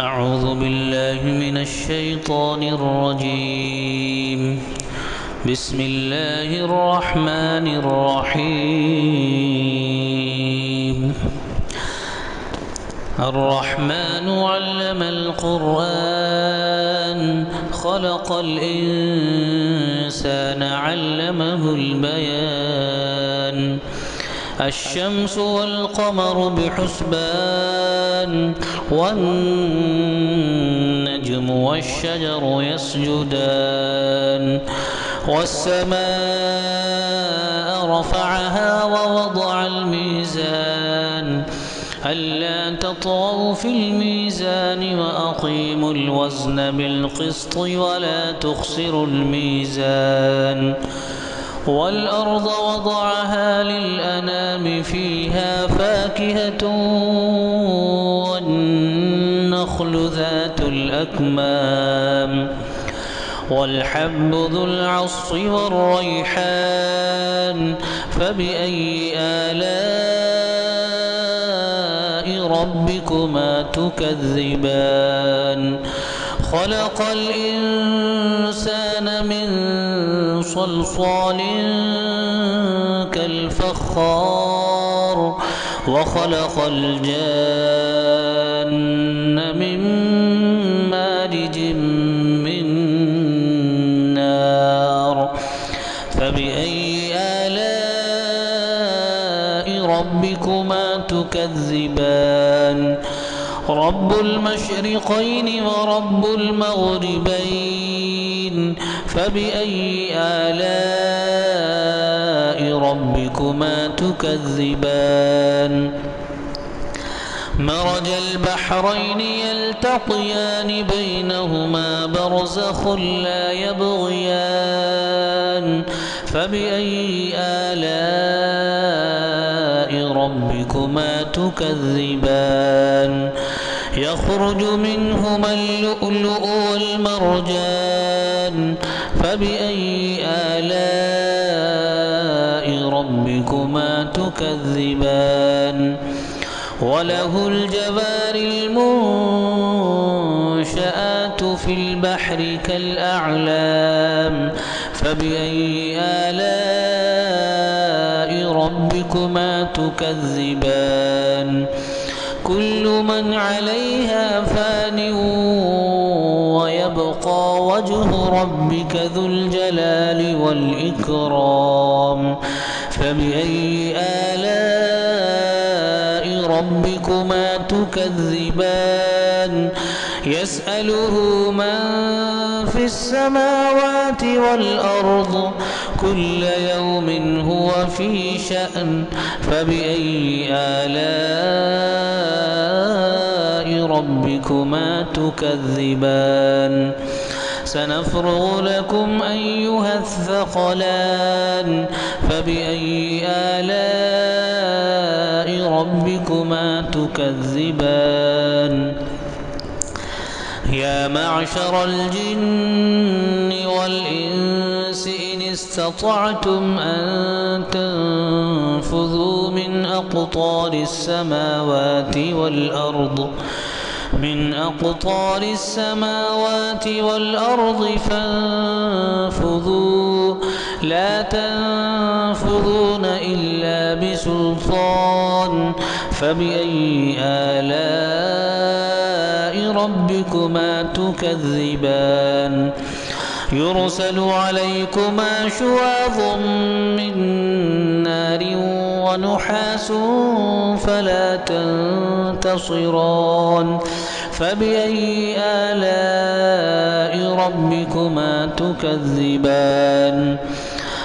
أعوذ بالله من الشيطان الرجيم. بسم الله الرحمن الرحيم. الرحمن علم القرآن خلق الإنسان علمه البيان. الشمس والقمر بحسبان والنجم والشجر يسجدان والسماء رفعها ووضع الميزان ألا تطغوا في الميزان وأقيموا الوزن بالقسط ولا تخسروا الميزان. والأرض وضعها للأنام فيها فاكهة والنخل ذات الأكمام والحب ذو العصف والريحان فبأي آلاء ربكما تكذبان. خلق الإنسان من صلصال كالفخار وخلق الجان من مارج من نار فبأي آلاء ربكما تكذبان. رب المشرقين ورب المغربين فبأي آلاء ربكما تكذبان. مرج البحرين يلتقيان بينهما برزخ لا يبغيان فبأي آلاء ربكما تكذبان. يخرج منهما اللؤلؤ والمرجان فبأي آلاء ربكما تكذبان. وله الجوار المنشآت في البحر كالأعلام فبأي آلاء ربكما تكذبان. كل من عليها فان ويبقى وجه ربك ذو الجلال والإكرام فبأي آلاء ربكما تكذبان. يسأله من في السماوات والأرض كل يوم هو في شأن فبأي آلاء ربكما تكذبان. سنفرغ لكم أيها الثقلان فبأي آلاء ربكما تكذبان. يا معشر الجن والإنس إن استطعتم أن تنفذوا من أقطار السماوات والأرض فانفذوا لا تنفذون إلا بسلطان فبأي آلاء ربكما تكذبان. يرسل عليكما شواظ من نار ونحاس فلا تنتصران فبأي آلاء ربكما تكذبان.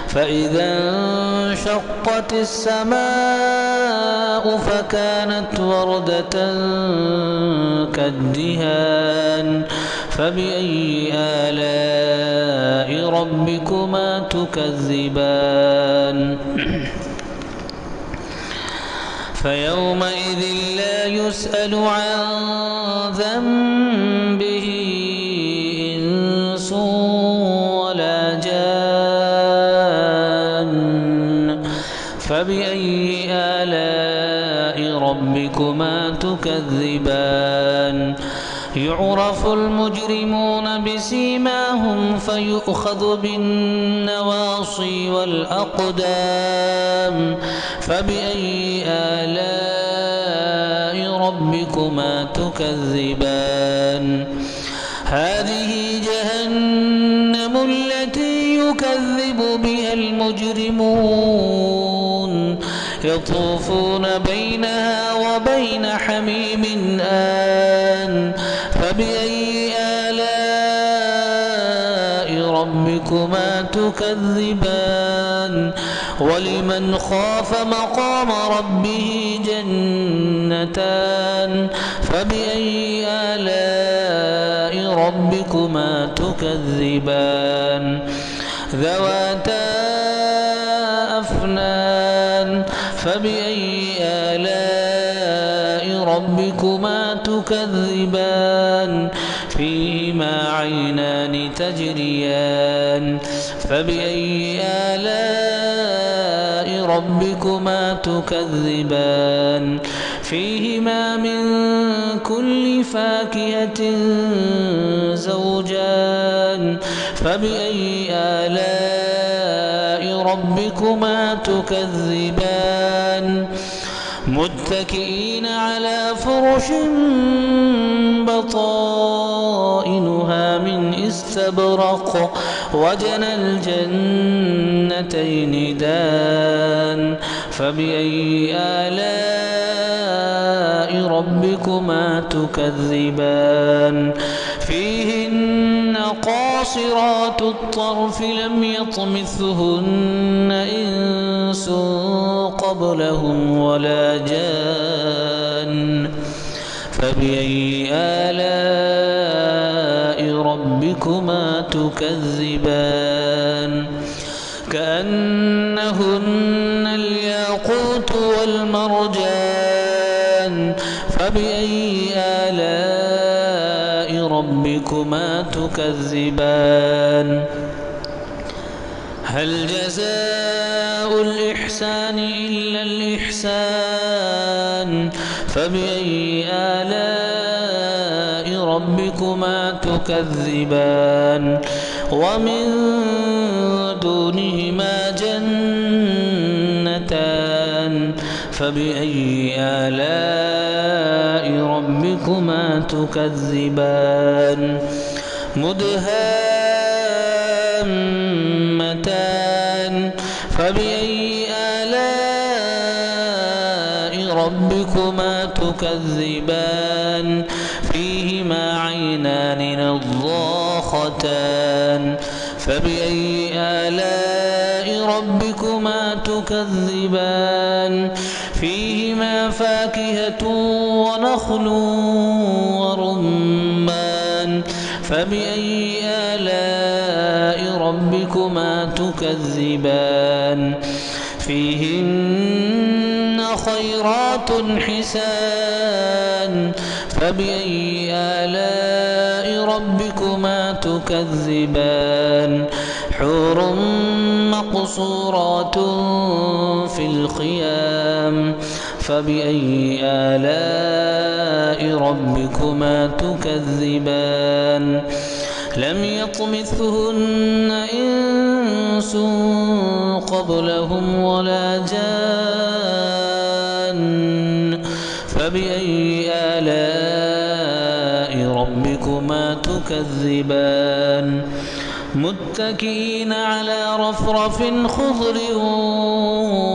فإذا انشقت السماء فكانت وردة كالدهان فبأي آلاء ربكما تكذبان. فيومئذ لا يسأل عن ذنبه إنس ولا جان فبأي آلاء ربكما تكذبان يعرف المجرمون بسيماهم فيؤخذ بالنواصي والأقدام فبأي آلاء ربكما تكذبان هذه جهنم التي يكذب بها المجرمون يطوفون بينها وبين حميم آن فبأي آلاء ربكما تكذبان ولمن خاف مقام ربه جنتان فبأي آلاء ربكما تكذبان ذواتا أفنان فبأي آلاء ربكما تكذبان فيهما عينان تجريان فبأي آلاء ربكما تكذبان فيهما من كل فاكهة زوجان فبأي آلاء ربكما تكذبان متكئين على فرش بطائنها من استبرق وجنى الجنتين دان فبأي آلاء ربكما تكذبان فيهن قاصرات الطرف لم يطمثهن إنس قبلهم ولا جان فبأي آلاء ربكما تكذبان كأنهن الياقوت والمرجان فبأي آلاء ربكما تكذبان هل جزاء الإحسان إلا الإحسان فبأي آلاء ربكما تكذبان ومن دونهما جنتان فبأي آلاء ربكما تكذبان مدهامتان فبأي آلاء ربكما تكذبان فيهما عينان نضاختان فبأي آلاء ربكما تكذبان فيهما فاكهة ونخل ورمان فبأي آلاء ربكما تكذبان فيهن خيرات حسان فبأي آلاء ربكما تكذبان حور مقصورات في الخيام فبأي آلاء ربكما تكذبان لم يطمثهن إنس قبلهم ولا جان فبأي آلاء ربكما تكذبان متكئين على رفرف خضر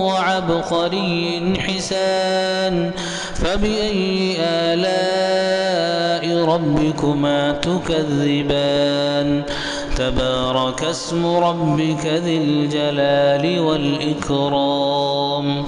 وعبقري حسان فبأي آلاء ربكما تكذبان تبارك اسم ربك ذي الجلال والإكرام